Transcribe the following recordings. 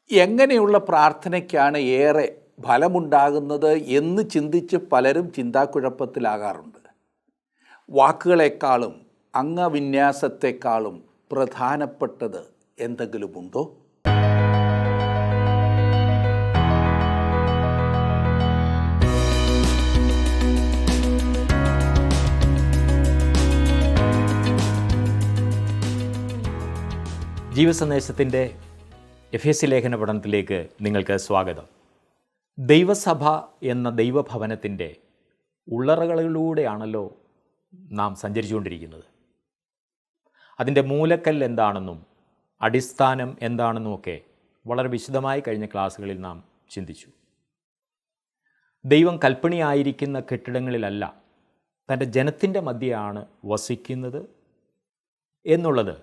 എങ്ങനെയുള്ള പ്രാർത്ഥനയ്ക്കാണ് ഏറെ ഫലമുണ്ടാകുന്നത് എന്ന് ചിന്തിച്ച് പലരും ചിന്താക്കുഴപ്പത്തിലാകാറുണ്ട്. വാക്കുകളെക്കാളും അംഗവിന്യാസത്തെക്കാളും പ്രധാനപ്പെട്ടത് എന്തെങ്കിലുമുണ്ടോ? ജീവസന്ദേശത്തിൻ്റെ എഫേസ്യ ലേഖന പഠനത്തിലേക്ക് നിങ്ങൾക്ക് സ്വാഗതം. ദൈവസഭ എന്ന ദൈവഭവനത്തിൻ്റെ ഉള്ളറകളിലൂടെയാണല്ലോ നാം സഞ്ചരിച്ചുകൊണ്ടിരിക്കുന്നത്. അതിൻ്റെ മൂലക്കല്ല് എന്താണെന്നും അടിസ്ഥാനം എന്താണെന്നുമൊക്കെ വളരെ വിശദമായി കഴിഞ്ഞ ക്ലാസ്സുകളിൽ നാം ചിന്തിച്ചു. ദൈവം കൽപ്പണിയായിരിക്കുന്ന കെട്ടിടങ്ങളിലല്ല, തൻ്റെ ജനത്തിൻ്റെ മധ്യയാണ് വസിക്കുന്നത് എന്നുള്ളത്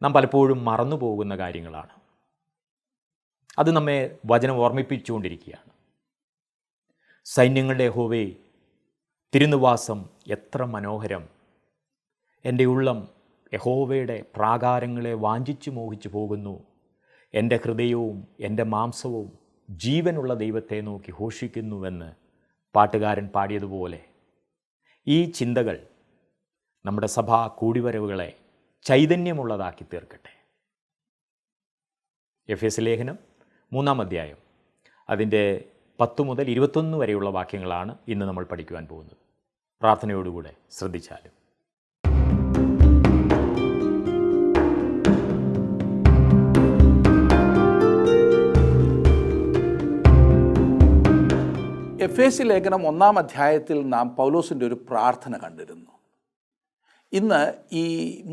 നാം പലപ്പോഴും മറന്നു പോകുന്ന കാര്യങ്ങളാണ്. അത് നമ്മെ വചനം ഓർമ്മിപ്പിച്ചുകൊണ്ടിരിക്കുകയാണ്. സൈന്യങ്ങളുടെ യഹോവേ, തിരുനിവാസം എത്ര മനോഹരം! എൻ്റെ ഉള്ളം യഹോവയുടെ പ്രാകാരങ്ങളെ വാഞ്ചിച്ചു മോഹിച്ചു പോകുന്നു. എൻ്റെ ഹൃദയവും എൻ്റെ മാംസവും ജീവനുള്ള ദൈവത്തെ നോക്കി ഘോഷിക്കുന്നുവെന്ന് പാട്ടുകാരൻ പാടിയതുപോലെ ഈ ചിന്തകൾ നമ്മുടെ സഭാ കൂടിവരവുകളെ ചൈതന്യമുള്ളതാക്കി തീർക്കട്ടെ. എഫേസ്യ ലേഖനം 3-ാം അധ്യായം അതിൻ്റെ 10 മുതൽ 21 വരെയുള്ള വാക്യങ്ങളാണ് ഇന്ന് നമ്മൾ പഠിക്കുവാൻ പോകുന്നത്. പ്രാർത്ഥനയോടുകൂടെ ശ്രദ്ധിച്ചാലും. എഫേസ്യ ലേഖനം 1-ാം അധ്യായത്തിൽ നാം പൗലോസിൻ്റെ ഒരു പ്രാർത്ഥന കണ്ടിരുന്നു. ഇന്ന് ഈ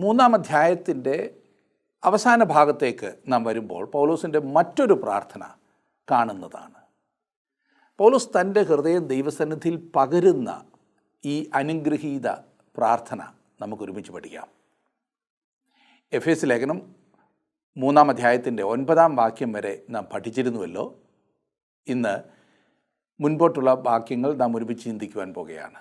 3-ാം അധ്യായത്തിൻ്റെ അവസാന ഭാഗത്തേക്ക് നാം വരുമ്പോൾ പൗലോസിൻ്റെ മറ്റൊരു പ്രാർത്ഥന കാണുന്നതാണ്. പൗലോസ് തൻ്റെ ഹൃദയം ദൈവസന്നിധിയിൽ പകരുന്ന ഈ അനുഗ്രഹീത പ്രാർത്ഥന നമുക്കൊരുമിച്ച് പഠിക്കാം. എഫേസ്യ ലേഖനം 3-ാം അധ്യായത്തിൻ്റെ 9-ാം വാക്യം വരെ നാം പഠിച്ചിരുന്നുവല്ലോ. ഇന്ന് മുൻപോട്ടുള്ള വാക്യങ്ങൾ നാം ഒരുമിച്ച് ചിന്തിക്കുവാൻ പോകുകയാണ്.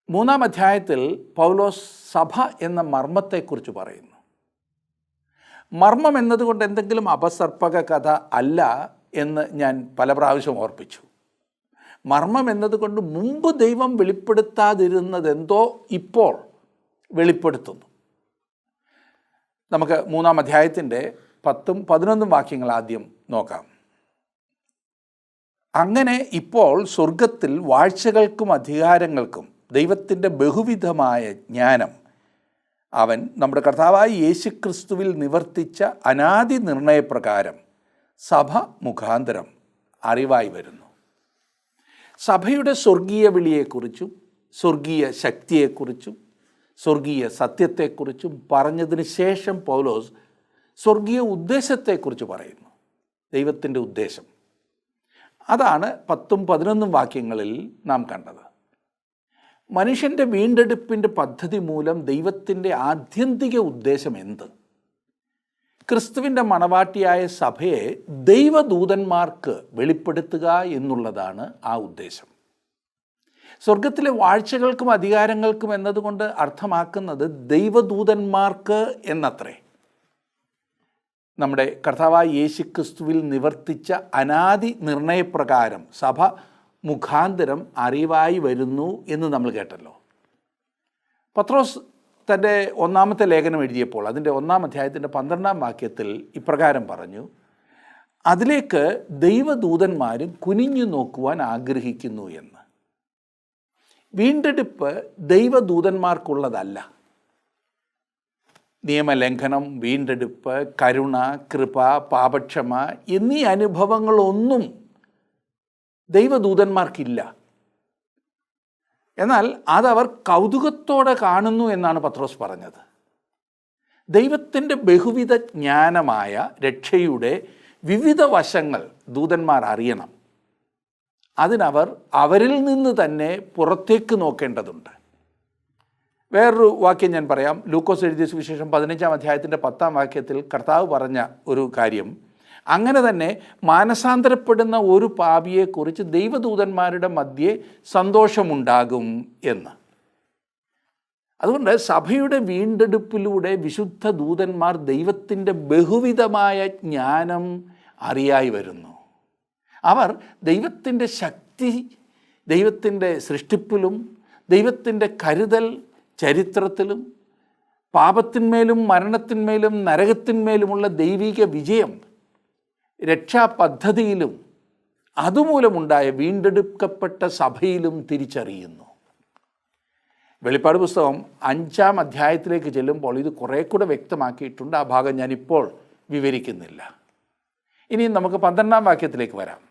3-ാം അധ്യായത്തിൽ പൗലോസ് സഭ എന്ന മർമ്മത്തെക്കുറിച്ച് പറയുന്നു. മർമ്മം എന്നതുകൊണ്ട് എന്തെങ്കിലും അപസർപ്പക കഥ അല്ല എന്ന് ഞാൻ പല പ്രാവശ്യം ഓർപ്പിച്ചു. മർമ്മം എന്നതുകൊണ്ട് മുമ്പ് ദൈവം വെളിപ്പെടുത്താതിരുന്നതെന്തോ ഇപ്പോൾ വെളിപ്പെടുത്തുന്നു. നമുക്ക് 3-ാം അധ്യായത്തിൻ്റെ 10-ഉം 11-ഉം വാക്യങ്ങൾ ആദ്യം നോക്കാം. അങ്ങനെ ഇപ്പോൾ സ്വർഗത്തിൽ വാഴ്ചകൾക്കും അധികാരങ്ങൾക്കും ദൈവത്തിൻ്റെ ബഹുവിധമായ ജ്ഞാനം അവൻ നമ്മുടെ കർത്താവായ യേശുക്രിസ്തുവിൽ നിവർത്തിച്ച അനാദി നിർണയപ്രകാരം സഭ മുഖാന്തരം അറിവായി വരുന്നു. സഭയുടെ സ്വർഗീയ വിളിയെക്കുറിച്ചും സ്വർഗീയ ശക്തിയെക്കുറിച്ചും സ്വർഗീയ സത്യത്തെക്കുറിച്ചും പറഞ്ഞതിന് ശേഷം പൗലോസ് സ്വർഗീയ ഉദ്ദേശത്തെക്കുറിച്ച് പറയുന്നു. ദൈവത്തിൻ്റെ ഉദ്ദേശം അതാണ് 10-ഉം 11-ഉം വാക്യങ്ങളിൽ നാം കണ്ടത്. മനുഷ്യൻ്റെ വീണ്ടെടുപ്പിൻ്റെ പദ്ധതി മൂലം ദൈവത്തിൻ്റെ ആത്യന്തിക ഉദ്ദേശം എന്ത്? ക്രിസ്തുവിൻ്റെ മണവാട്ടിയായ സഭയെ ദൈവദൂതന്മാർക്ക് വെളിപ്പെടുത്തുക എന്നുള്ളതാണ് ആ ഉദ്ദേശം. സ്വർഗത്തിലെ വാഴ്ചകൾക്കും അധികാരങ്ങൾക്കും എന്നതുകൊണ്ട് അർത്ഥമാക്കുന്നത് ദൈവദൂതന്മാർക്ക് എന്നത്രേ. നമ്മുടെ കർത്താവായ യേശുക്രിസ്തുവിൽ നിവർത്തിച്ച അനാദി നിർണയപ്രകാരം സഭ മുഖാന്തരം അറിവായി വരുന്നു എന്ന് നമ്മൾ കേട്ടല്ലോ. പത്രോസ് തൻ്റെ 1-ാമത്തെ ലേഖനം എഴുതിയപ്പോൾ അതിൻ്റെ 1-ാം അധ്യായത്തിൻ്റെ 12-ാം വാക്യത്തിൽ ഇപ്രകാരം പറഞ്ഞു: അതിലേക്ക് ദൈവദൂതന്മാരും കുനിഞ്ഞു നോക്കുവാൻ ആഗ്രഹിക്കുന്നു എന്ന്. വീണ്ടെടുപ്പ് ദൈവദൂതന്മാർക്കുള്ളതല്ല. നിയമലംഘനം, വീണ്ടെടുപ്പ്, കരുണ, കൃപ, പാപക്ഷമ എന്നീ അനുഭവങ്ങളൊന്നും ദൈവദൂതന്മാർക്കില്ല. എന്നാൽ അതവർ കൗതുകത്തോടെ കാണുന്നു എന്നാണ് പത്രോസ് പറഞ്ഞത്. ദൈവത്തിൻ്റെ ബഹുവിധ ജ്ഞാനമായ രക്ഷയുടെ വിവിധ വശങ്ങൾ ദൂതന്മാർ അറിയണം. അതിനവർ അവരിൽ നിന്ന് തന്നെ പുറത്തേക്ക് നോക്കേണ്ടതുണ്ട്. വേറൊരു വാക്യം ഞാൻ പറയാം. ലൂക്കോസ് എഴുതിയ സുവിശേഷം 15-ാം അധ്യായത്തിൻ്റെ 10-ാം വാക്യത്തിൽ കർത്താവ് പറഞ്ഞ ഒരു കാര്യം, അങ്ങനെ തന്നെ മാനസാന്തരപ്പെടുന്ന ഒരു പാപിയെക്കുറിച്ച് ദൈവദൂതന്മാരുടെ മധ്യേ സന്തോഷമുണ്ടാകും എന്ന്. അതുകൊണ്ട് സഭയുടെ വീണ്ടെടുപ്പിലൂടെ വിശുദ്ധ ദൂതന്മാർ ദൈവത്തിൻ്റെ ബഹുവിധമായ ജ്ഞാനം അറിയായി വരുന്നു. അവർ ദൈവത്തിൻ്റെ ശക്തി, ദൈവത്തിൻ്റെ സൃഷ്ടിപ്പിലും ദൈവത്തിൻ്റെ കരുതൽ ചരിത്രത്തിലും പാപത്തിന്മേലും മരണത്തിന്മേലും നരകത്തിന്മേലുമുള്ള ദൈവിക വിജയം രക്ഷാപദ്ധതിയിലും അതുമൂലമുണ്ടായ വീണ്ടെടുക്കപ്പെട്ട സഭയിലും തിരിച്ചറിയുന്നു. വെളിപ്പാട് പുസ്തകം 5-ാം അധ്യായത്തിലേക്ക് ചെല്ലുമ്പോൾ ഇത് കുറേ കൂടെ വ്യക്തമാക്കിയിട്ടുണ്ട്. ആ ഭാഗം ഞാനിപ്പോൾ വിവരിക്കുന്നില്ല. ഇനി നമുക്ക് 12-ാം വാക്യത്തിലേക്ക് വരാം.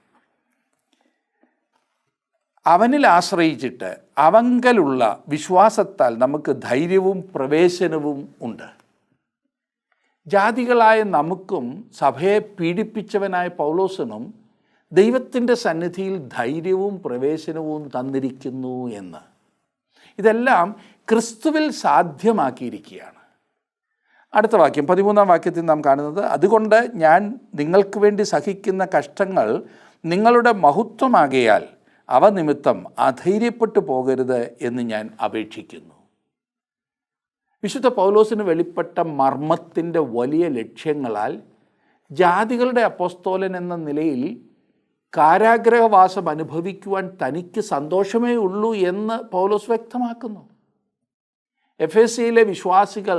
അവനിൽ ആശ്രയിച്ചിട്ട് അവങ്കലുള്ള വിശ്വാസത്താൽ നമുക്ക് ധൈര്യവും പ്രവേശനവും ഉണ്ട്. ജാതികളായ നമുക്കും സഭയെ പീഡിപ്പിച്ചവനായ പൗലോസിനും ദൈവത്തിൻ്റെ സന്നിധിയിൽ ധൈര്യവും പ്രവേശനവും തന്നിരിക്കുന്നു എന്ന്. ഇതെല്ലാം ക്രിസ്തുവിൽ സാധ്യമാക്കിയിരിക്കുകയാണ്. അടുത്ത വാക്യം 13-ാം വാക്യത്തിൽ നാം കാണുന്നത്, അതുകൊണ്ട് ഞാൻ നിങ്ങൾക്ക് വേണ്ടി സഹിക്കുന്ന കഷ്ടങ്ങൾ നിങ്ങളുടെ മഹത്വമാകയാൽ അവ നിമിത്തം അധൈര്യപ്പെട്ടു പോകരുത് എന്ന് ഞാൻ അപേക്ഷിക്കുന്നു. വിശുദ്ധ പൗലോസിന് വെളിപ്പെട്ട മർമ്മത്തിൻ്റെ വലിയ ലക്ഷ്യങ്ങളാൽ ജാതികളുടെ അപ്പോസ്തോലൻ എന്ന നിലയിൽ കാരാഗ്രഹവാസം അനുഭവിക്കുവാൻ തനിക്ക് സന്തോഷമേ ഉള്ളൂ എന്ന് പൗലോസ് വ്യക്തമാക്കുന്നു. എഫേസ്യയിലെ വിശ്വാസികൾ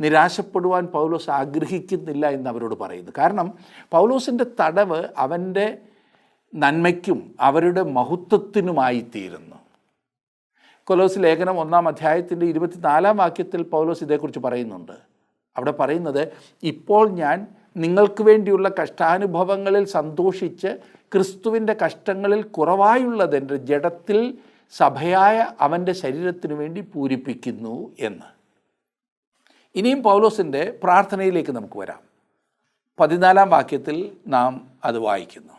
നിരാശപ്പെടുവാൻ പൗലോസ് ആഗ്രഹിക്കുന്നില്ല എന്ന് അവരോട് പറയുന്നു. കാരണം പൗലോസിൻ്റെ തടവ് അവൻ്റെ നന്മയ്ക്കും അവരുടെ മഹത്വത്തിനുമായിത്തീരുന്നു. കൊലോസ് ലേഖനം 1-ാം അധ്യായത്തിൻ്റെ 24-ാം വാക്യത്തിൽ പൗലോസ് ഇതേക്കുറിച്ച് പറയുന്നുണ്ട്. അവിടെ പറയുന്നത്, ഇപ്പോൾ ഞാൻ നിങ്ങൾക്ക് വേണ്ടിയുള്ള കഷ്ടാനുഭവങ്ങളിൽ സന്തോഷിച്ച് ക്രിസ്തുവിൻ്റെ കഷ്ടങ്ങളിൽ കുറവായുള്ളതെൻ്റെ ജഡത്തിൽ സഭയായ അവൻ്റെ ശരീരത്തിനു വേണ്ടി പൂരിപ്പിക്കുന്നു എന്ന്. ഇനിയും പൗലോസിൻ്റെ പ്രാർത്ഥനയിലേക്ക് നമുക്ക് വരാം. 14-ാം വാക്യത്തിൽ നാം അത് വായിക്കുന്നു.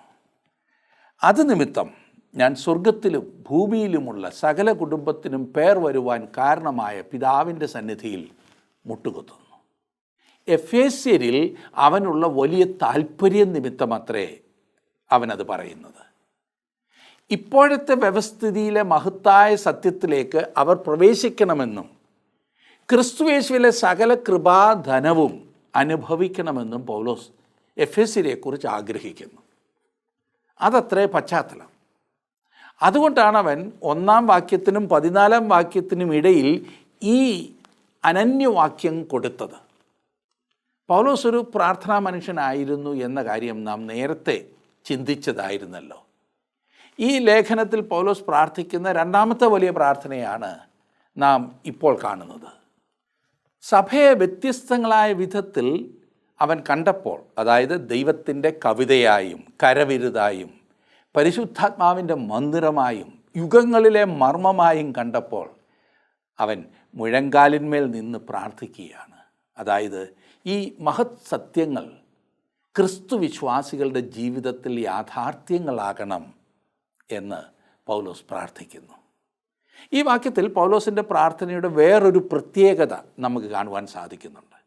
അത് നിമിത്തം ഞാൻ സ്വർഗത്തിലും ഭൂമിയിലുമുള്ള സകല കുടുംബത്തിനും പേർ വരുവാൻ കാരണമായ പിതാവിൻ്റെ സന്നിധിയിൽ മുട്ടുകുത്തുന്നു. എഫേസ്യരിൽ അവനുള്ള വലിയ താല്പര്യം നിമിത്തമത്രേ അവനത് പറയുന്നത്. ഇപ്പോഴത്തെ വ്യവസ്ഥിതിയിലെ മഹത്തായ സത്യത്തിലേക്ക് അവർ പ്രവേശിക്കണമെന്നും ക്രിസ്തുയേശുവിലെ സകല കൃപാധനവും അനുഭവിക്കണമെന്നും പൗലോസ് എഫേസ്യരെക്കുറിച്ച് ആഗ്രഹിക്കുന്നു. അതത്രേ പശ്ചാത്തലം. അതുകൊണ്ടാണ് അവൻ 1-ാം വാക്യത്തിനും 14-ാം വാക്യത്തിനും ഇടയിൽ ഈ അനന്യവാക്യം കൊടുത്തത്. പൗലോസ് ഒരു പ്രാർത്ഥനാ മനുഷ്യനായിരുന്നു എന്ന കാര്യം നാം നേരത്തെ ചിന്തിച്ചതായിരുന്നല്ലോ. ഈ ലേഖനത്തിൽ പൗലോസ് പ്രാർത്ഥിക്കുന്ന 2-ാമത്തെ വലിയ പ്രാർത്ഥനയാണ് നാം ഇപ്പോൾ കാണുന്നത്. സഭയെ വ്യത്യസ്തങ്ങളായ വിധത്തിൽ അവൻ കണ്ടപ്പോൾ, അതായത് ദൈവത്തിൻ്റെ കവിതയായും കരവിരുതായും പരിശുദ്ധാത്മാവിൻ്റെ മന്ദിരമായും യുഗങ്ങളിലെ മർമ്മമായും കണ്ടപ്പോൾ അവൻ മുഴങ്കാലിന്മേൽ നിന്ന് പ്രാർത്ഥിക്കുകയാണ്. അതായത് ഈ മഹത് സത്യങ്ങൾ ക്രിസ്തു വിശ്വാസികളുടെ ജീവിതത്തിൽ യാഥാർത്ഥ്യങ്ങളാകണം എന്ന് പൗലോസ് പ്രാർത്ഥിക്കുന്നു. ഈ വാക്യത്തിൽ പൗലോസിൻ്റെ പ്രാർത്ഥനയുടെ വേറൊരു പ്രത്യേകത നമുക്ക് കാണുവാൻ സാധിക്കുന്നുണ്ട്.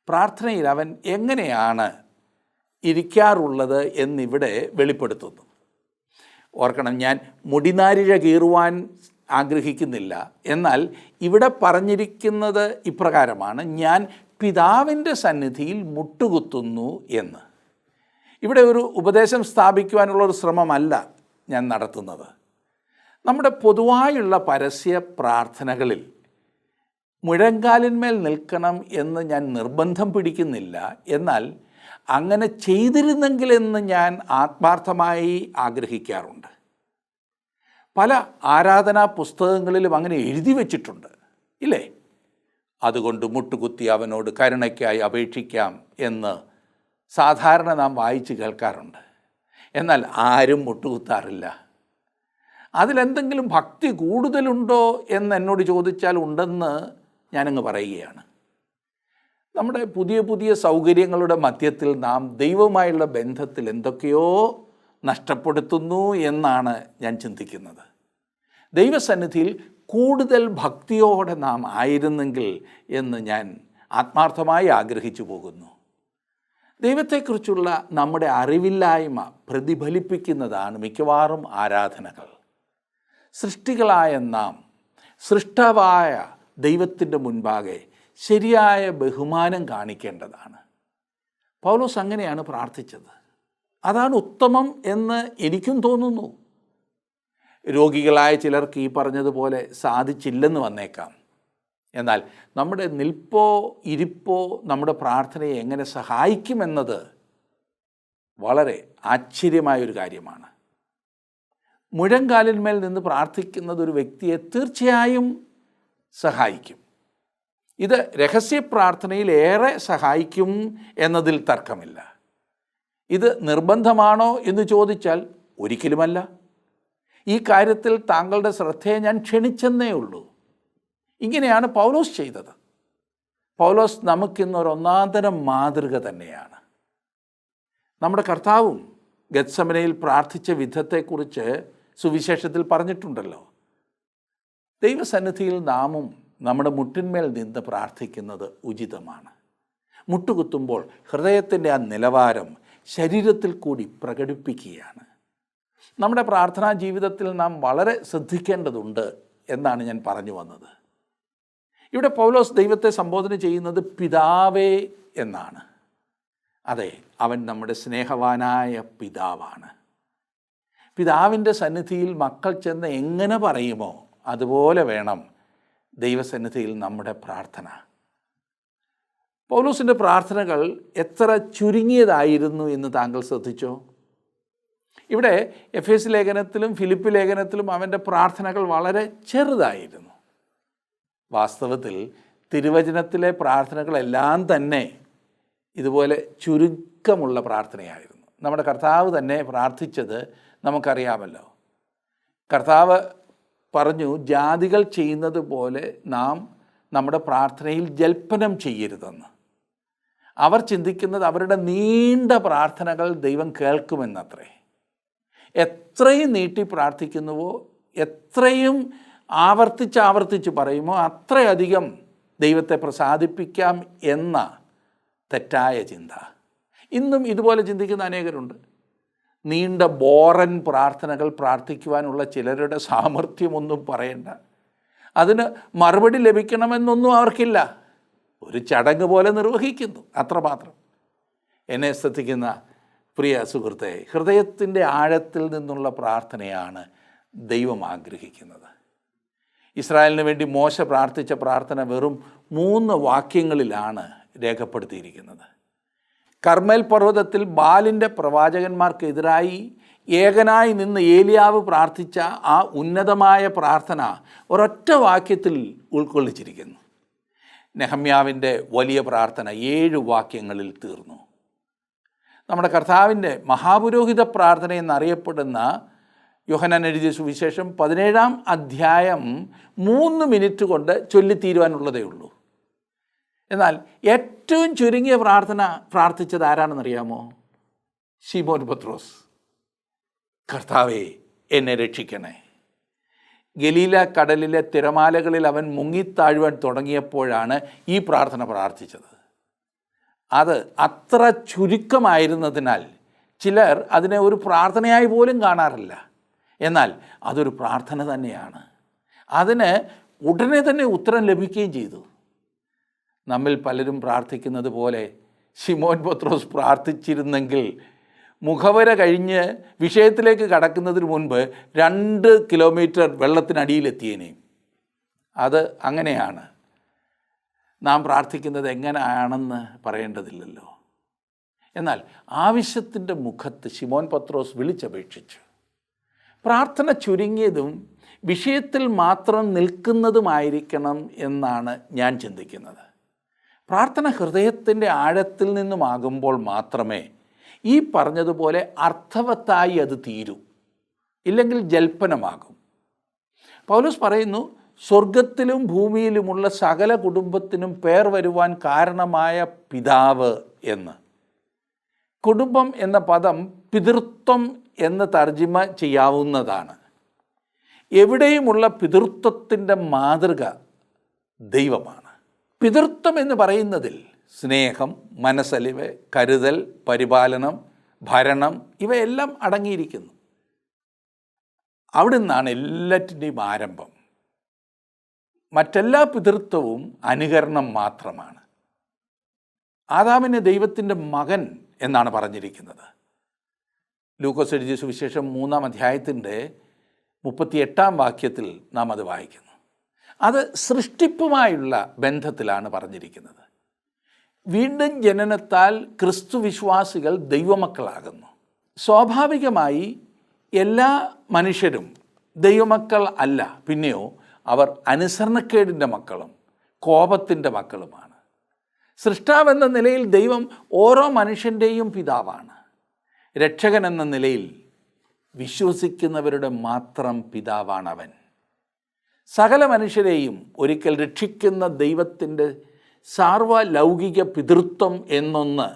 പ്രാർത്ഥനയിൽ അവൻ എങ്ങനെയാണ് ഇരിക്കാറുള്ളത് എന്നിവിടെ വെളിപ്പെടുത്തുന്നു. ഓർക്കണം, ഞാൻ മുടിനാരിഴ കീറുവാൻ ആഗ്രഹിക്കുന്നില്ല. എന്നാൽ ഇവിടെ പറഞ്ഞിരിക്കുന്നത് ഇപ്രകാരമാണ്, ഞാൻ പിതാവിൻ്റെ സന്നിധിയിൽ മുട്ടുകുത്തുന്നു എന്ന്. ഇവിടെ ഒരു ഉപദേശം സ്ഥാപിക്കുവാനുള്ളൊരു ശ്രമമല്ല ഞാൻ നടത്തുന്നത്. നമ്മുടെ പൊതുവായുള്ള പരസ്യ പ്രാർത്ഥനകളിൽ മുഴങ്കാലിന്മേൽ നിൽക്കണം എന്ന് ഞാൻ നിർബന്ധം പിടിക്കുന്നില്ല. എന്നാൽ അങ്ങനെ ചെയ്തിരുന്നെങ്കിലെന്ന് ഞാൻ ആത്മാർത്ഥമായി ആഗ്രഹിക്കാറുണ്ട്. പല ആരാധനാ പുസ്തകങ്ങളിലും അങ്ങനെ എഴുതി വച്ചിട്ടുണ്ട്, ഇല്ലേ? അതുകൊണ്ട് മുട്ടുകുത്തി അവനോട് കരുണയ്ക്കായി അപേക്ഷിക്കാം എന്ന് സാധാരണ നാം വായിച്ച് കേൾക്കാറുണ്ട്. എന്നാൽ ആരും മുട്ടുകുത്താറില്ല. അതിലെന്തെങ്കിലും ഭക്തി കൂടുതലുണ്ടോ എന്ന് എന്നോട് ചോദിച്ചാൽ ഉണ്ടെന്ന് ഞാനങ്ങ് പറയുകയാണ്. നമ്മുടെ പുതിയ പുതിയ സൗകര്യങ്ങളുടെ മധ്യത്തിൽ നാം ദൈവവുമായുള്ള ബന്ധത്തിൽ എന്തൊക്കെയോ നഷ്ടപ്പെടുത്തുന്നു എന്നാണ് ഞാൻ ചിന്തിക്കുന്നത്. ദൈവസന്നിധിയിൽ കൂടുതൽ ഭക്തിയോടെ നാം ആയിരുന്നെങ്കിൽ എന്ന് ഞാൻ ആത്മാർത്ഥമായി ആഗ്രഹിച്ചു പോകുന്നു. ദൈവത്തെക്കുറിച്ചുള്ള നമ്മുടെ അറിവില്ലായ്മ പ്രതിഫലിപ്പിക്കുന്നതാണ് മിക്കവാറും ആരാധനകൾ. സൃഷ്ടികളായ നാം സൃഷ്ടാവായ ദൈവത്തിൻ്റെ മുൻപാകെ ശരിയായ ബഹുമാനം കാണിക്കേണ്ടതാണ്. പൗലോസ് അങ്ങനെയാണ് പ്രാർത്ഥിച്ചത്. അതാണ് ഉത്തമം എന്ന് എനിക്കും തോന്നുന്നു. രോഗികളായ ചിലർക്ക് ഈ പറഞ്ഞതുപോലെ സാധിച്ചില്ലെന്ന് വന്നേക്കാം. എന്നാൽ നമ്മുടെ നിൽപ്പോ ഇരിപ്പോ നമ്മുടെ പ്രാർത്ഥനയെ എങ്ങനെ സഹായിക്കുമെന്നത് വളരെ ആശ്ചര്യമായൊരു കാര്യമാണ്. മുഴങ്കാലിന്മേൽ നിന്ന് പ്രാർത്ഥിക്കുന്നത് ഒരു വ്യക്തിയെ തീർച്ചയായും സഹായിക്കും. ഇത് രഹസ്യ പ്രാർത്ഥനയിൽ ഏറെ സഹായിക്കും എന്നതിൽ തർക്കമില്ല. ഇത് നിർബന്ധമാണോ എന്ന് ചോദിച്ചാൽ ഒരിക്കലുമല്ല. ഈ കാര്യത്തിൽ താങ്കളുടെ ശ്രദ്ധയെ ഞാൻ ക്ഷണിച്ചെന്നേ ഉള്ളൂ. ഇങ്ങനെയാണ് പൗലോസ് ചെയ്തത്. പൗലോസ് നമുക്കിന്നൊരു ഒന്നാന്തരം മാതൃക തന്നെയാണ്. നമ്മുടെ കർത്താവും ഗത്സമനയിൽ പ്രാർത്ഥിച്ച വിധത്തെക്കുറിച്ച് സുവിശേഷത്തിൽ പറഞ്ഞിട്ടുണ്ടല്ലോ. ദൈവസന്നിധിയിൽ നാമും നമ്മുടെ മുട്ടിന്മേൽ നിന്ന് പ്രാർത്ഥിക്കുന്നത് ഉചിതമാണ്. മുട്ടുകുത്തുമ്പോൾ ഹൃദയത്തിൻ്റെ ആ നിലവാരം ശരീരത്തിൽ കൂടി പ്രകടിപ്പിക്കുകയാണ്. നമ്മുടെ പ്രാർത്ഥനാ ജീവിതത്തിൽ നാം വളരെ ശ്രദ്ധിക്കേണ്ടതുണ്ട് എന്നാണ് ഞാൻ പറഞ്ഞു വന്നത്. ഇവിടെ പൗലോസ് ദൈവത്തെ സംബോധന ചെയ്യുന്നത് പിതാവേ എന്നാണ്. അതെ, അവൻ നമ്മുടെ സ്നേഹവാനായ പിതാവാണ്. പിതാവിൻ്റെ സന്നിധിയിൽ മക്കൾ ചെന്ന് എങ്ങനെ പറയുമോ അതുപോലെ വേണം ദൈവസന്നിധിയിൽ നമ്മുടെ പ്രാർത്ഥന. പൗലോസിൻ്റെ പ്രാർത്ഥനകൾ എത്ര ചുരുങ്ങിയതായിരുന്നു എന്ന് താങ്കൾ ശ്രദ്ധിച്ചോ? ഇവിടെ എഫേസ് ലേഖനത്തിലും ഫിലിപ്പ് ലേഖനത്തിലും അവൻ്റെ പ്രാർത്ഥനകൾ വളരെ ചെറുതായിരുന്നു. വാസ്തവത്തിൽ തിരുവചനത്തിലെ പ്രാർത്ഥനകളെല്ലാം തന്നെ ഇതുപോലെ ചുരുക്കമുള്ള പ്രാർത്ഥനയായിരുന്നു. നമ്മുടെ കർത്താവ് തന്നെ പ്രാർത്ഥിച്ചത് നമുക്കറിയാമല്ലോ. കർത്താവ് പറഞ്ഞു, ജാതികൾ ചെയ്യുന്നത് പോലെ നാം നമ്മുടെ പ്രാർത്ഥനയിൽ ജൽപ്പനം ചെയ്യരുതെന്ന്. അവർ ചിന്തിക്കുന്നത് അവരുടെ നീണ്ട പ്രാർത്ഥനകൾ ദൈവം കേൾക്കുമെന്നത്രേ. എത്രയും നീട്ടി പ്രാർത്ഥിക്കുന്നുവോ, എത്രയും ആവർത്തിച്ച് പറയുമോ അത്രയധികം ദൈവത്തെ പ്രസാദിപ്പിക്കാം എന്ന തെറ്റായ ചിന്ത. ഇന്നും ഇതുപോലെ ചിന്തിക്കുന്ന അനേകരുണ്ട്. നീണ്ട ബോറൻ പ്രാർത്ഥനകൾ പ്രാർത്ഥിക്കുവാനുള്ള ചിലരുടെ സാമർഥ്യമൊന്നും പറയണ്ട. അതിന് മറുപടി ലഭിക്കണമെന്നൊന്നും അവർക്കില്ല. ഒരു ചടങ്ങ് പോലെ നിർവഹിക്കുന്നു, അത്രമാത്രം. എന്നെ ശ്രദ്ധിക്കുന്ന പ്രിയ സുഹൃത്തെ, ഹൃദയത്തിൻ്റെ ആഴത്തിൽ നിന്നുള്ള പ്രാർത്ഥനയാണ് ദൈവം ആഗ്രഹിക്കുന്നത്. ഇസ്രായേലിന് വേണ്ടി മോശ പ്രാർത്ഥിച്ച പ്രാർത്ഥന വെറും 3 വാക്യങ്ങളിലാണ് രേഖപ്പെടുത്തിയിരിക്കുന്നത്. കർമ്മേൽ പർവ്വതത്തിൽ ബാലിൻ്റെ പ്രവാചകന്മാർക്കെതിരായി ഏകനായി നിന്ന് ഏലിയാവ് പ്രാർത്ഥിച്ച ആ ഉന്നതമായ പ്രാർത്ഥന ഒരൊറ്റ വാക്യത്തിൽ ഉൾക്കൊള്ളിച്ചിരിക്കുന്നു. നെഹമ്യാവിൻ്റെ വലിയ പ്രാർത്ഥന 7 വാക്യങ്ങളിൽ തീർന്നു. നമ്മുടെ കർത്താവിൻ്റെ മഹാപുരോഹിത പ്രാർത്ഥന എന്നറിയപ്പെടുന്ന യോഹന്നാൻ എഴുതിയ സുവിശേഷം 17-ാം അധ്യായം 3 മിനിറ്റ് കൊണ്ട് ചൊല്ലിത്തീരുവാനുള്ളതേ ഉള്ളൂ. എന്നാൽ ഏറ്റവും ചുരുങ്ങിയ പ്രാർത്ഥന പ്രാർത്ഥിച്ചത് ആരാണെന്നറിയാമോ? ശിമോൻ പത്രോസ്. കർത്താവേ, എന്നെ രക്ഷിക്കണേ. ഗലീല കടലിലെ തിരമാലകളിൽ അവൻ മുങ്ങിത്താഴുവാൻ തുടങ്ങിയപ്പോഴാണ് ഈ പ്രാർത്ഥന പ്രാർത്ഥിച്ചത്. അത് അത്ര ചുരുക്കമായിരുന്നതിനാൽ ചിലർ അതിനെ ഒരു പ്രാർത്ഥനയായി പോലും കാണാറില്ല. എന്നാൽ അതൊരു പ്രാർത്ഥന തന്നെയാണ്. അതിന് ഉടനെ തന്നെ ഉത്തരം ലഭിക്കുകയും ചെയ്തു. നമ്മിൽ പലരും പ്രാർത്ഥിക്കുന്നത് പോലെ ശിമോൻ പത്രോസ് പ്രാർത്ഥിച്ചിരുന്നെങ്കിൽ മുഖവര കഴിഞ്ഞ് വിഷയത്തിലേക്ക് കടക്കുന്നതിന് മുൻപ് 2 കിലോമീറ്റർ വെള്ളത്തിനടിയിലെത്തിയേനെ. അത് അങ്ങനെയാണ്. നാം പ്രാർത്ഥിക്കുന്നത് എങ്ങനെയാണെന്ന് പറയേണ്ടതില്ലല്ലോ. എന്നാൽ ആവശ്യത്തിൻ്റെ മുഖത്ത് ശിമോൻ പത്രോസ് വിളിച്ചപേക്ഷിച്ചു. പ്രാർത്ഥന ചുരുങ്ങിയതും വിഷയത്തിൽ മാത്രം നിൽക്കുന്നതുമായിരിക്കണം എന്നാണ് ഞാൻ ചിന്തിക്കുന്നത്. പ്രാർത്ഥന ഹൃദയത്തിൻ്റെ ആഴത്തിൽ നിന്നുമാകുമ്പോൾ മാത്രമേ ഈ പറഞ്ഞതുപോലെ അർത്ഥവത്തായി അത് തീരൂ. ഇല്ലെങ്കിൽ ജൽപ്പനമാകും. പൗലോസ് പറയുന്നു, സ്വർഗത്തിലും ഭൂമിയിലുമുള്ള സകല കുടുംബത്തിനും പേർ വരുവാൻ കാരണമായ പിതാവ് എന്ന്. കുടുംബം എന്ന പദം പിതൃത്വം എന്ന് തർജ്ജിമ ചെയ്യാവുന്നതാണ്. എവിടെയുമുള്ള പിതൃത്വത്തിൻ്റെ മാതൃക ദൈവമാണ്. പിതൃത്വം എന്ന് പറയുന്നതിൽ സ്നേഹം, മനസ്സലിവ്, കരുതൽ, പരിപാലനം, ഭരണം ഇവയെല്ലാം അടങ്ങിയിരിക്കുന്നു. അവിടെ നിന്നാണ് എല്ലാറ്റിൻ്റെയും ആരംഭം. മറ്റെല്ലാ പിതൃത്വവും അനുകരണം മാത്രമാണ്. ആദാമിനെ ദൈവത്തിൻ്റെ മകൻ എന്നാണ് പറഞ്ഞിരിക്കുന്നത്. ലൂക്കോസ് എഴുതിയ സുവിശേഷം 3-ാം അധ്യായത്തിൻ്റെ 38-ാം വാക്യത്തിൽ നാം അത് വായിക്കുന്നു. അത് സൃഷ്ടിപ്പുമായുള്ള ബന്ധത്തിലാണ് പറഞ്ഞിരിക്കുന്നത്. വീണ്ടും ജനനത്താൽ ക്രിസ്തു വിശ്വാസികൾ ദൈവമക്കളാകുന്നു. സ്വാഭാവികമായി എല്ലാ മനുഷ്യരും ദൈവമക്കൾ അല്ല, പിന്നെയോ അവർ അനുസരണക്കേടിൻ്റെ മക്കളും കോപത്തിൻ്റെ മക്കളുമാണ്. സൃഷ്ടാവെന്ന നിലയിൽ ദൈവം ഓരോ മനുഷ്യൻ്റെയും പിതാവാണ്. രക്ഷകൻ എന്ന നിലയിൽ വിശ്വസിക്കുന്നവരുടെ മാത്രം പിതാവാണവൻ. സകല മനുഷ്യരെയും ഒരിക്കൽ രക്ഷിക്കുന്ന ദൈവത്തിൻ്റെ സാർവലൗകിക പിതൃത്വം എന്നൊന്ന്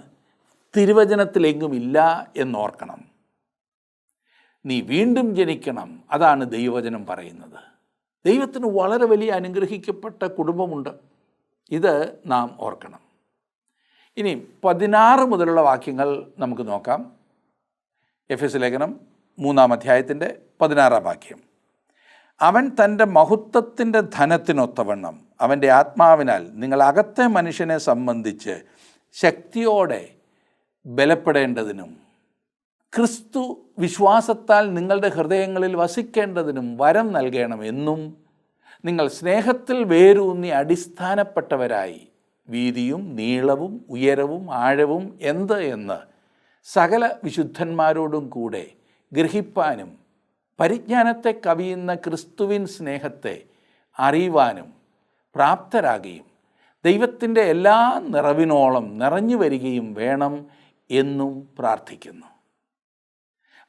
തിരുവചനത്തിലെങ്ങുമില്ല എന്നോർക്കണം. നീ വീണ്ടും ജനിക്കണം, അതാണ് ദൈവവചനം പറയുന്നത്. ദൈവത്തിന് വളരെ വലിയ അനുഗ്രഹിക്കപ്പെട്ട കുടുംബമുണ്ട്. ഇത് നാം ഓർക്കണം. ഇനി 16 മുതലുള്ള വാക്യങ്ങൾ നമുക്ക് നോക്കാം. എഫെസ്യ ലേഖനം 3-ാം അധ്യായത്തിൻ്റെ 16-ാം വാക്യം. അവൻ തൻ്റെ മഹത്വത്തിൻ്റെ ധനത്തിനൊത്തവണ്ണം അവൻ്റെ ആത്മാവിനാൽ നിങ്ങൾ അകത്തെ മനുഷ്യനെ സംബന്ധിച്ച് ശക്തിയോടെ ബലപ്പെടേണ്ടതിനും ക്രിസ്തു വിശ്വാസത്താൽ നിങ്ങളുടെ ഹൃദയങ്ങളിൽ വസിക്കേണ്ടതിനും വരം നൽകണമെന്നും നിങ്ങൾ സ്നേഹത്തിൽ വേരൂന്നി അടിസ്ഥാനപ്പെട്ടവരായി വീതിയും നീളവും ഉയരവും ആഴവും എന്ത് എന്ന് സകല വിശുദ്ധന്മാരോടും കൂടെ ഗ്രഹിപ്പാനും പരിജ്ഞാനത്തെ കവിയുന്ന ക്രിസ്തുവിൻ സ്നേഹത്തെ അറിയുവാനും പ്രാപ്തരാകുകയും ദൈവത്തിൻ്റെ എല്ലാ നിറവിനോളം നിറഞ്ഞു വരികയും വേണം എന്നും പ്രാർത്ഥിക്കുന്നു.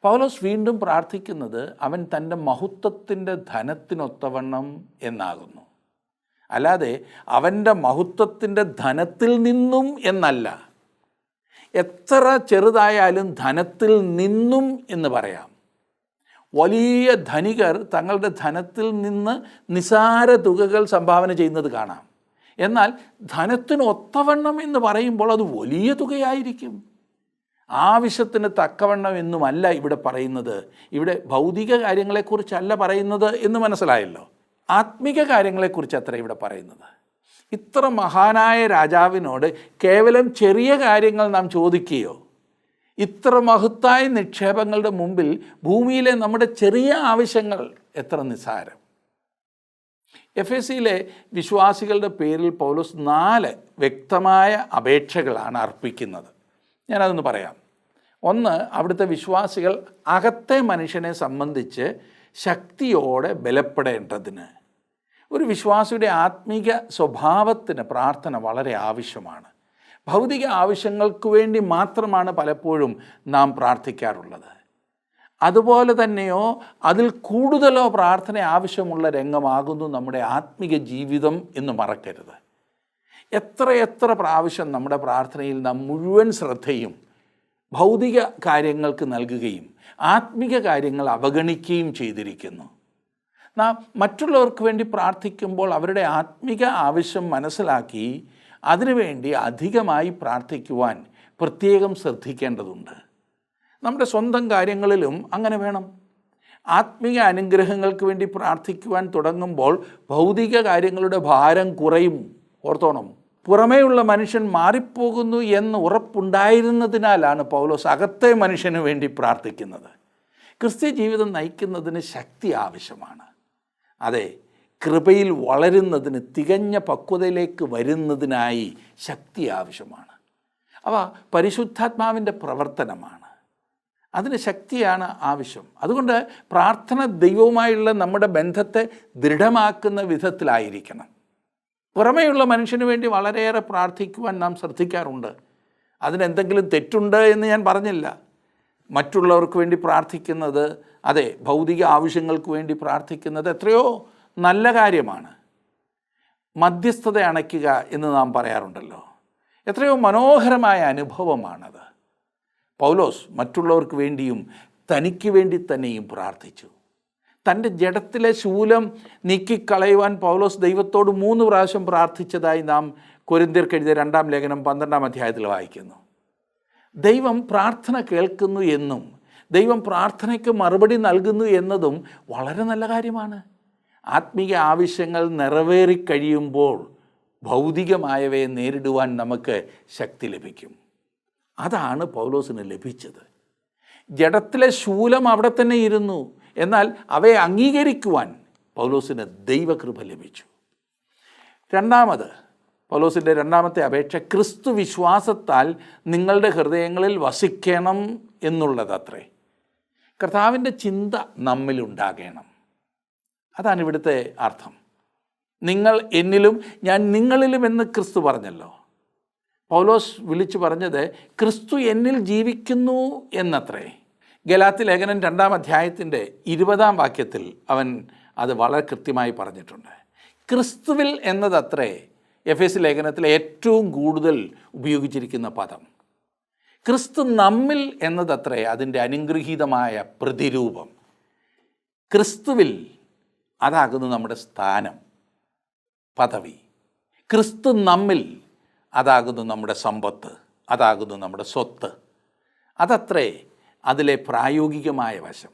പൗലോസ് വീണ്ടും പ്രാർത്ഥിക്കുന്നത് അവൻ തൻ്റെ മഹത്വത്തിൻ്റെ ധനത്തിനൊത്തവണ്ണം എന്നാകുന്നു. അല്ലാതെ അവൻ്റെ മഹത്വത്തിൻ്റെ ധനത്തിൽ നിന്നും എന്നല്ല. എത്ര ചെറുതായാലും ധനത്തിൽ നിന്നും എന്ന് പറയാം. വലിയ ധനികർ തങ്ങളുടെ ധനത്തിൽ നിന്ന് നിസാര തുകകൾ സംഭാവന ചെയ്യുന്നത് കാണാം. എന്നാൽ ധനത്തിന് ഒത്തവണ്ണം എന്ന് പറയുമ്പോൾ അത് വലിയ തുകയായിരിക്കും. ആവശ്യത്തിന് തക്കവണ്ണം എന്നുമല്ല ഇവിടെ പറയുന്നത്. ഇവിടെ ഭൗതിക കാര്യങ്ങളെക്കുറിച്ചല്ല പറയുന്നത് എന്ന് മനസ്സിലായല്ലോ. ആത്മിക കാര്യങ്ങളെക്കുറിച്ച് അത്ര ഇവിടെ പറയുന്നത്. ഇത്ര മഹാനായ രാജാവിനോട് കേവലം ചെറിയ കാര്യങ്ങൾ നാം ചോദിക്കുകയോ, ഇത്ര മഹത്തായ നിക്ഷേപങ്ങളുടെ മുമ്പിൽ ഭൂമിയിലെ നമ്മുടെ ചെറിയ ആവശ്യങ്ങൾ എത്ര നിസ്സാരം. എഫെസ്യയിലെ വിശ്വാസികളുടെ പേരിൽ പൗലോസ് 4 വ്യക്തമായ അപേക്ഷകളാണ് അർപ്പിക്കുന്നത്. ഞാനതൊന്ന് പറയാം. ഒന്ന്, അവിടുത്തെ വിശ്വാസികൾ അകത്തെ മനുഷ്യനെ സംബന്ധിച്ച് ശക്തിയോടെ ബലപ്പെടേണ്ടതിന്. ഒരു വിശ്വാസിയുടെ ആത്മീക സ്വഭാവത്തിന് പ്രാർത്ഥന വളരെ ആവശ്യമാണ്. ഭൗതിക ആവശ്യങ്ങൾക്ക് വേണ്ടി മാത്രമാണ് പലപ്പോഴും നാം പ്രാർത്ഥിക്കാറുള്ളത്. അതുപോലെ തന്നെയോ അതിൽ കൂടുതലോ പ്രാർത്ഥന ആവശ്യമുള്ള രംഗമാകുന്നു നമ്മുടെ ആത്മീക ജീവിതം എന്ന് മറക്കരുത്. എത്ര പ്രാവശ്യം നമ്മുടെ പ്രാർത്ഥനയിൽ നാം മുഴുവൻ ശ്രദ്ധയും ഭൗതിക കാര്യങ്ങൾക്ക് നൽകുകയും ആത്മിക കാര്യങ്ങൾ അവഗണിക്കുകയും ചെയ്തിരിക്കുന്നു. നാം മറ്റുള്ളവർക്ക് വേണ്ടി പ്രാർത്ഥിക്കുമ്പോൾ അവരുടെ ആത്മിക ആവശ്യം മനസ്സിലാക്കി അതിനുവേണ്ടി അധികമായി പ്രാർത്ഥിക്കുവാൻ പ്രത്യേകം ശ്രദ്ധിക്കേണ്ടതുണ്ട്. നമ്മുടെ സ്വന്തം കാര്യങ്ങളിലും അങ്ങനെ വേണം. ആത്മീയ അനുഗ്രഹങ്ങൾക്ക് വേണ്ടി പ്രാർത്ഥിക്കുവാൻ തുടങ്ങുമ്പോൾ ഭൗതിക കാര്യങ്ങളുടെ ഭാരം കുറയും. ഓർത്തോണം, പുറമേയുള്ള മനുഷ്യൻ മാറിപ്പോകുന്നു എന്ന് ഉറപ്പുണ്ടായിരുന്നതിനാലാണ് പൗലോസ് അകത്തെ മനുഷ്യന് വേണ്ടി പ്രാർത്ഥിക്കുന്നത്. ക്രിസ്ത്യ ജീവിതം നയിക്കുന്നതിന് ശക്തി ആവശ്യമാണ്. അതെ, കൃപയിൽ വളരുന്നതിന്, തികഞ്ഞ പക്വതയിലേക്ക് വരുന്നതിനായി ശക്തി ആവശ്യമാണ്. അവ പരിശുദ്ധാത്മാവിൻ്റെ പ്രവർത്തനമാണ്. അതിന് ശക്തിയാണ് ആവശ്യം. അതുകൊണ്ട് പ്രാർത്ഥന ദൈവവുമായുള്ള നമ്മുടെ ബന്ധത്തെ ദൃഢമാക്കുന്ന വിധത്തിലായിരിക്കണം. പുറമേയുള്ള മനുഷ്യന് വേണ്ടി വളരെയേറെ പ്രാർത്ഥിക്കുവാൻ നാം ശ്രദ്ധിക്കാറുണ്ട്. അതിനെന്തെങ്കിലും തെറ്റുണ്ട് എന്ന് ഞാൻ പറഞ്ഞില്ല. മറ്റുള്ളവർക്ക് വേണ്ടി പ്രാർത്ഥിക്കുന്നത്, അതെ, ഭൗതിക ആവശ്യങ്ങൾക്ക് വേണ്ടി പ്രാർത്ഥിക്കുന്നത് എത്രയോ നല്ല കാര്യമാണ്. മധ്യസ്ഥത അണയ്ക്കുക എന്ന് നാം പറയാറുണ്ടല്ലോ. എത്രയോ മനോഹരമായ അനുഭവമാണത്. പൗലോസ് മറ്റുള്ളവർക്ക് വേണ്ടിയും തനിക്ക് വേണ്ടി തന്നെയും പ്രാർത്ഥിച്ചു. തൻ്റെ ജഡത്തിലെ ശൂലം നീക്കിക്കളയുവാൻ പൗലോസ് ദൈവത്തോട് 3 പ്രാവശ്യം പ്രാർത്ഥിച്ചതായി നാം കൊരിന്ത്യർക്ക് എഴുതിയ 2-ാം ലേഖനം 12-ാം അധ്യായത്തിൽ വായിക്കുന്നു. ദൈവം പ്രാർത്ഥന കേൾക്കുന്നു എന്നും ദൈവം പ്രാർത്ഥനയ്ക്ക് മറുപടി നൽകുന്നു എന്നതും വളരെ നല്ല കാര്യമാണ്. ആത്മീയ ആവശ്യങ്ങൾ നിറവേറിക്കഴിയുമ്പോൾ ഭൗതികമായവയെ നേരിടുവാൻ നമുക്ക് ശക്തി ലഭിക്കും. അതാണ് പൗലോസിന് ലഭിച്ചത്. ജഡത്തിലെ ശൂലം അവിടെ തന്നെ ഇരുന്നു, എന്നാൽ അവയെ അംഗീകരിക്കുവാൻ പൗലോസിന് ദൈവകൃപ ലഭിച്ചു. രണ്ടാമത്, പൗലോസിൻ്റെ രണ്ടാമത്തെ അപേക്ഷ ക്രിസ്തു വിശ്വാസത്താൽ നിങ്ങളുടെ ഹൃദയങ്ങളിൽ വസിക്കണം എന്നുള്ളതത്രേ. കർത്താവിൻ്റെ ചിന്ത നമ്മിലുണ്ടാകണം. അതാണ് ഇവിടുത്തെ അർത്ഥം. നിങ്ങൾ എന്നിലും ഞാൻ നിങ്ങളിലും എന്ന് ക്രിസ്തു പറഞ്ഞല്ലോ. പൗലോസ് വിളിച്ചു പറഞ്ഞത് ക്രിസ്തു എന്നിൽ ജീവിക്കുന്നു എന്നത്രേ. ഗലാത്യ ലേഖനം 2-ാം അധ്യായത്തിൻ്റെ 20-ാം വാക്യത്തിൽ അവൻ അത് വളരെ കൃത്യമായി പറഞ്ഞിട്ടുണ്ട്. ക്രിസ്തുവിൽ എന്നതത്രേ എഫേസ്യ ലേഖനത്തിൽ ഏറ്റവും കൂടുതൽ ഉപയോഗിച്ചിരിക്കുന്ന പദം. ക്രിസ്തു നമ്മിൽ എന്നതത്രേ അതിൻ്റെ അനുഗ്രഹീതമായ പ്രതിരൂപം. ക്രിസ്തുവിൽ അതാകുന്നു നമ്മുടെ സ്ഥാനം, പദവി. ക്രിസ്തു നമ്മിൽ അതാകുന്നു നമ്മുടെ സമ്പത്ത്, അതാകുന്നു നമ്മുടെ സ്വത്ത്. അതത്രേ അതിലെ പ്രായോഗികമായ വശം.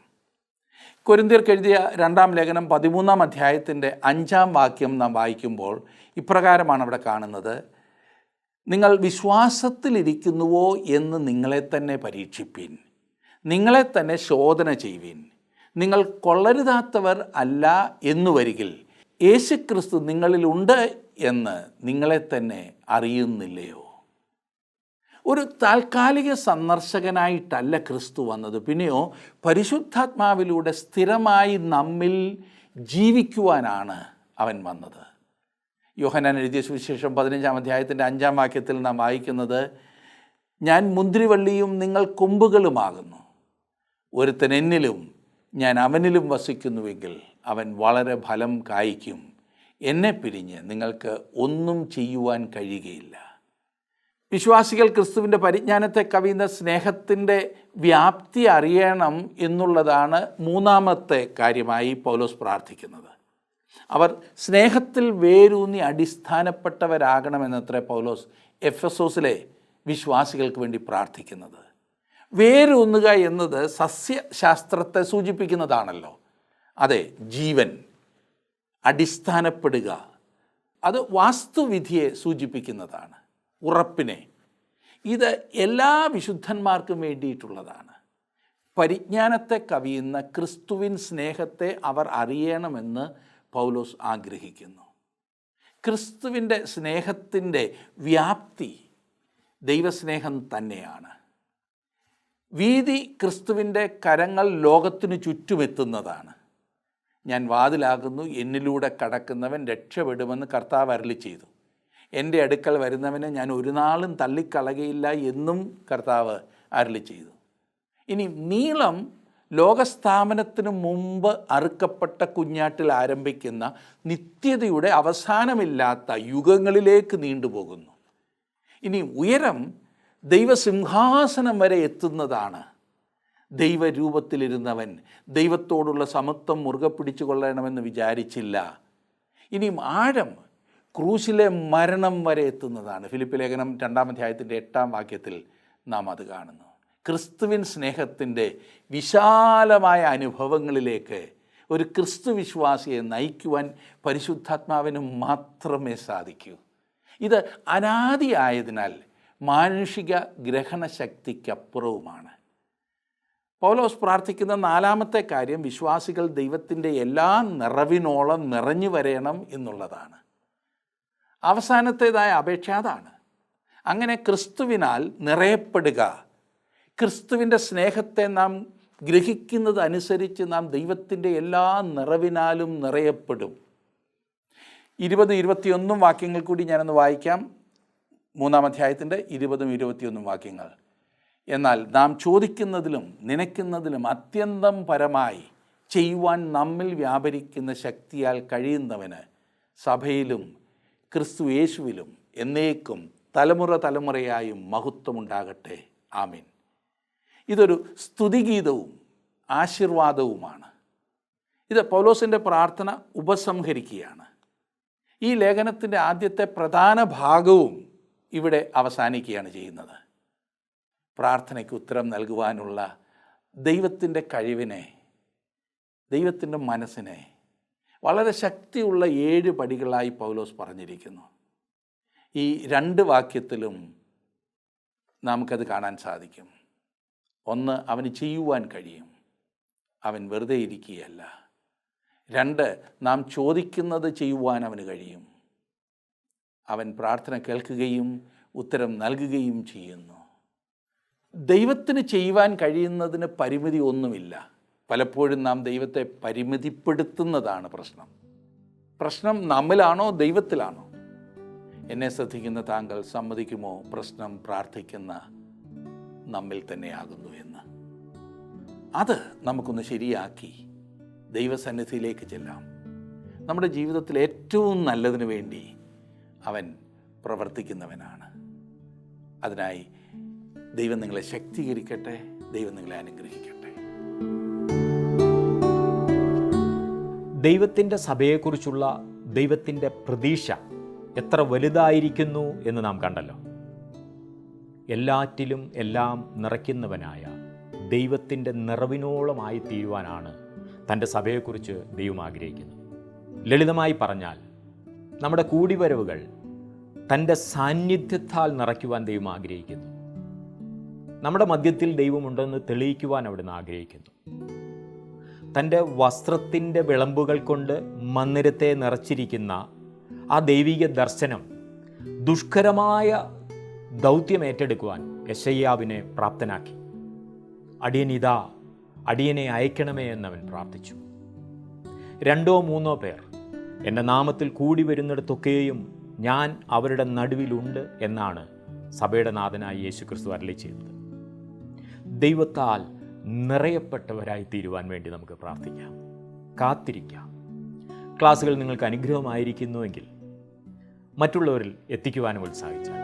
കൊരിന്ത്യർക്ക് എഴുതിയ 2-ാം ലേഖനം 13-ാം അധ്യായത്തിൻ്റെ 5-ാം വാക്യം നാം വായിക്കുമ്പോൾ ഇപ്രകാരമാണ് അവിടെ കാണുന്നത്: നിങ്ങൾ വിശ്വാസത്തിലിരിക്കുന്നുവോ എന്ന് നിങ്ങളെ തന്നെ പരീക്ഷിപ്പീൻ, നിങ്ങളെ തന്നെ ശോധന ചെയ്യുവീൻ. നിങ്ങൾ കൊള്ളരുതാത്തവർ അല്ല എന്നു വരികിൽ യേശുക്രിസ്തു നിങ്ങളിലുണ്ട് എന്ന് നിങ്ങളെ തന്നെ അറിയുന്നില്ലയോ? ഒരു താൽക്കാലിക സന്ദർശകനായിട്ടല്ല ക്രിസ്തു വന്നത്, പിന്നെയോ പരിശുദ്ധാത്മാവിലൂടെ സ്ഥിരമായി നമ്മിൽ ജീവിക്കുവാനാണ് അവൻ വന്നത്. യോഹന്നാൻ എഴുതിയ സുവിശേഷം 15-ാം അധ്യായത്തിൻ്റെ 5-ാം വാക്യത്തിൽ നാം വായിക്കുന്നത്: ഞാൻ മുന്തിരിവള്ളിയും നിങ്ങൾ കൊമ്പുകളുമാകുന്നു. ഒരുത്തൻ എന്നിലും ഞാൻ അവനിലും വസിക്കുന്നുവെങ്കിൽ അവൻ വളരെ ഫലം കായ്ക്കും. എന്നെ പിരിഞ്ഞ് നിങ്ങൾക്ക് ഒന്നും ചെയ്യുവാൻ കഴിയുകയില്ല. വിശ്വാസികൾ ക്രിസ്തുവിൻ്റെ പരിജ്ഞാനത്തെ കവിയുന്ന സ്നേഹത്തിൻ്റെ വ്യാപ്തി അറിയണം എന്നുള്ളതാണ് മൂന്നാമത്തെ കാര്യമായി പൗലോസ് പ്രാർത്ഥിക്കുന്നത്. അവർ സ്നേഹത്തിൽ വേരൂന്നി അടിസ്ഥാനപ്പെട്ടവരാകണമെന്നത്രേ പൗലോസ് എഫെസോസിലെ വിശ്വാസികൾക്ക് വേണ്ടി പ്രാർത്ഥിക്കുന്നത്. വേരൂന്നുക എന്നത് സസ്യശാസ്ത്രത്തെ സൂചിപ്പിക്കുന്നതാണല്ലോ. അതെ, ജീവൻ, അടിസ്ഥാനപ്പെടുക, അത് വാസ്തുവിധിയെ സൂചിപ്പിക്കുന്നതാണ്, ഉറപ്പിനെ. ഇത് എല്ലാ വിശുദ്ധന്മാർക്കും വേണ്ടിയിട്ടുള്ളതാണ്. പരിജ്ഞാനത്തെ കവിയുന്ന ക്രിസ്തുവിൻ സ്നേഹത്തെ അവർ അറിയണമെന്ന് പൗലോസ് ആഗ്രഹിക്കുന്നു. ക്രിസ്തുവിൻ്റെ സ്നേഹത്തിൻ്റെ വ്യാപ്തി ദൈവസ്നേഹം തന്നെയാണ്. വീതി ക്രിസ്തുവിൻ്റെ കരങ്ങൾ ലോകത്തിനു ചുറ്റുമെത്തുന്നതാണ്. ഞാൻ വാതിലാകുന്നു, എന്നിലൂടെ കടക്കുന്നവൻ രക്ഷപ്പെടുമെന്ന് കർത്താവ് അരുളി ചെയ്തു. എൻ്റെ അടുക്കൽ വരുന്നവനെ ഞാൻ ഒരു നാളും തള്ളിക്കളകയില്ല എന്നും കർത്താവ് അരുളി ചെയ്തു. ഇനി നീളം ലോകസ്ഥാപനത്തിനു മുമ്പ് അറുക്കപ്പെട്ട കുഞ്ഞാട്ടിൽ ആരംഭിക്കുന്ന നിത്യതയുടെ അവസാനമില്ലാത്ത യുഗങ്ങളിലേക്ക് നീണ്ടുപോകുന്നു. ഇനി ഉയരം ദൈവസിംഹാസനം വരെ എത്തുന്നതാണ്. ദൈവരൂപത്തിലിരുന്നവൻ ദൈവത്തോടുള്ള സമത്വം മുറുകെ പിടിച്ചു കൊള്ളണമെന്ന് വിചാരിച്ചില്ല. ഇനിയും ആഴം ക്രൂശിലെ മരണം വരെ എത്തുന്നതാണ്. ഫിലിപ്പി ലേഖനം 2-ാം അധ്യായത്തിൻ്റെ 8-ാം വാക്യത്തിൽ നാം അത് കാണുന്നു. ക്രിസ്തുവിൻ സ്നേഹത്തിൻ്റെ വിശാലമായ അനുഭവങ്ങളിലേക്ക് ഒരു ക്രിസ്തു വിശ്വാസിയെ നയിക്കുവാൻ പരിശുദ്ധാത്മാവിന് മാത്രമേ സാധിക്കൂ. ഇത് അനാദിയായതിനാൽ മാനുഷിക ഗ്രഹണശക്തിക്കപ്പുറവുമാണ്. പൗലോസ് പ്രാർത്ഥിക്കുന്ന 4-ാമത്തെ കാര്യം വിശ്വാസികൾ ദൈവത്തിൻ്റെ എല്ലാ നിറവിനോളം നിറഞ്ഞു വരയണം എന്നുള്ളതാണ്. അവസാനത്തേതായ അപേക്ഷ അതാണ്. അങ്ങനെ ക്രിസ്തുവിനാൽ നിറയപ്പെടുക. ക്രിസ്തുവിൻ്റെ സ്നേഹത്തെ നാം ഗ്രഹിക്കുന്നത് അനുസരിച്ച് നാം ദൈവത്തിൻ്റെ എല്ലാ നിറവിനാലും നിറയപ്പെടും. 20-21 വാക്യങ്ങൾ കൂടി ഞാനൊന്ന് വായിക്കാം. 3-ാം അധ്യായത്തിൻ്റെ 20-21 വാക്യങ്ങൾ. എന്നാൽ നാം ചോദിക്കുന്നതിലും നനയ്ക്കുന്നതിലും അത്യന്തം പരമായി ചെയ്യുവാൻ നമ്മിൽ വ്യാപരിക്കുന്ന ശക്തിയാൽ കഴിയുന്നവന് സഭയിലും ക്രിസ്തു യേശുവിലും എന്നേക്കും തലമുറ തലമുറയായും മഹത്വമുണ്ടാകട്ടെ. ആമീൻ. ഇതൊരു സ്തുതിഗീതവും ആശീർവാദവുമാണ്. ഇത് പൗലോസിൻ്റെ പ്രാർത്ഥന ഉപസംഹരിക്കുകയാണ്. ഈ ലേഖനത്തിൻ്റെ ആദ്യത്തെ പ്രധാന ഭാഗവും ഇവിടെ അവസാനിക്കുകയാണ് ചെയ്യുന്നത്. പ്രാർത്ഥനയ്ക്ക് ഉത്തരം നൽകുവാനുള്ള ദൈവത്തിൻ്റെ കഴിവിനെ, ദൈവത്തിൻ്റെ മനസ്സിനെ വളരെ ശക്തിയുള്ള 7 പടികളായി പൗലോസ് പറഞ്ഞിരിക്കുന്നു. ഈ 2 വാക്യത്തിലും നമുക്കത് കാണാൻ സാധിക്കും. ഒന്ന്, അവന് ചെയ്യുവാൻ കഴിയും, അവൻ വെറുതെ ഇരിക്കുകയല്ല. 2, നാം ചോദിക്കുന്നത് ചെയ്യുവാൻ അവന് കഴിയും, അവൻ പ്രാർത്ഥന കേൾക്കുകയും ഉത്തരം നൽകുകയും ചെയ്യുന്നു. ദൈവത്തിന് ചെയ്യുവാൻ കഴിയുന്നതിന് പരിമിതി ഒന്നുമില്ല. പലപ്പോഴും നാം ദൈവത്തെ പരിമിതിപ്പെടുത്തുന്നതാണ് പ്രശ്നം നമ്മിലാണോ ദൈവത്തിലാണോ? എന്നെ ശ്രദ്ധിക്കുന്ന താങ്കൾ സമ്മതിക്കുമോ പ്രശ്നം പ്രാർത്ഥിക്കുന്ന നമ്മിൽ തന്നെയാകുന്നു എന്ന്? അത് നമുക്കൊന്ന് ശരിയാക്കി ദൈവസന്നിധിയിലേക്ക് ചെല്ലാം. നമ്മുടെ ജീവിതത്തിൽ ഏറ്റവും നല്ലതിന് വേണ്ടി അവൻ പ്രവർത്തിക്കുന്നവനാണ്. അതിനായി ദൈവം നിങ്ങളെ ശക്തീകരിക്കട്ടെ, ദൈവം നിങ്ങളെ അനുഗ്രഹിക്കട്ടെ. ദൈവത്തിൻ്റെ സഭയെക്കുറിച്ചുള്ള ദൈവത്തിൻ്റെ പ്രതീക്ഷ എത്ര വലുതായിരിക്കുന്നു എന്ന് നാം കണ്ടല്ലോ. എല്ലാറ്റിലും എല്ലാം നിറയ്ക്കുന്നവനായ ദൈവത്തിൻ്റെ നിറവിനോളമായി തീരുവാനാണ് തൻ്റെ സഭയെക്കുറിച്ച് ദൈവം ആഗ്രഹിക്കുന്നത്. ലളിതമായി പറഞ്ഞാൽ നമ്മുടെ കൂടിവരവുകൾ തൻ്റെ സാന്നിധ്യത്താൽ നിറയ്ക്കുവാൻ ദൈവം ആഗ്രഹിക്കുന്നു. നമ്മുടെ മധ്യത്തിൽ ദൈവമുണ്ടെന്ന് തെളിയിക്കുവാൻ അവിടുന്ന് ആഗ്രഹിക്കുന്നു. തൻ്റെ വസ്ത്രത്തിൻ്റെ വിളമ്പുകൾ കൊണ്ട് മന്ദിരത്തെ നിറച്ചിരിക്കുന്ന ആ ദൈവിക ദർശനം ദുഷ്കരമായ ദൗത്യം ഏറ്റെടുക്കുവാൻ യെശയ്യാവിനെ പ്രാപ്തനാക്കി. അടിയനിതാ, അടിയനെ അയക്കണമേ എന്നവൻ പ്രാർത്ഥിച്ചു. 2 or 3 പേർ എൻ്റെ നാമത്തിൽ കൂടി വരുന്നിടത്തൊക്കെയും ഞാൻ അവരുടെ നടുവിലുണ്ട് എന്നാണ് സഭയുടെ നാഥനായ യേശുക്രിസ്തു അരുളി ചെയ്തത്. ദൈവത്താൽ നിറയപ്പെട്ടവരായി തീരുവാൻ വേണ്ടി നമുക്ക് പ്രാർത്ഥിക്കാം, കാത്തിരിക്കാം. ക്ലാസ്സുകൾ നിങ്ങൾക്ക് അനുഗ്രഹമായിരിക്കുന്നുവെങ്കിൽ മറ്റുള്ളവരിൽ എത്തിക്കുവാനും ഉത്സാഹിച്ചാട്ടെ.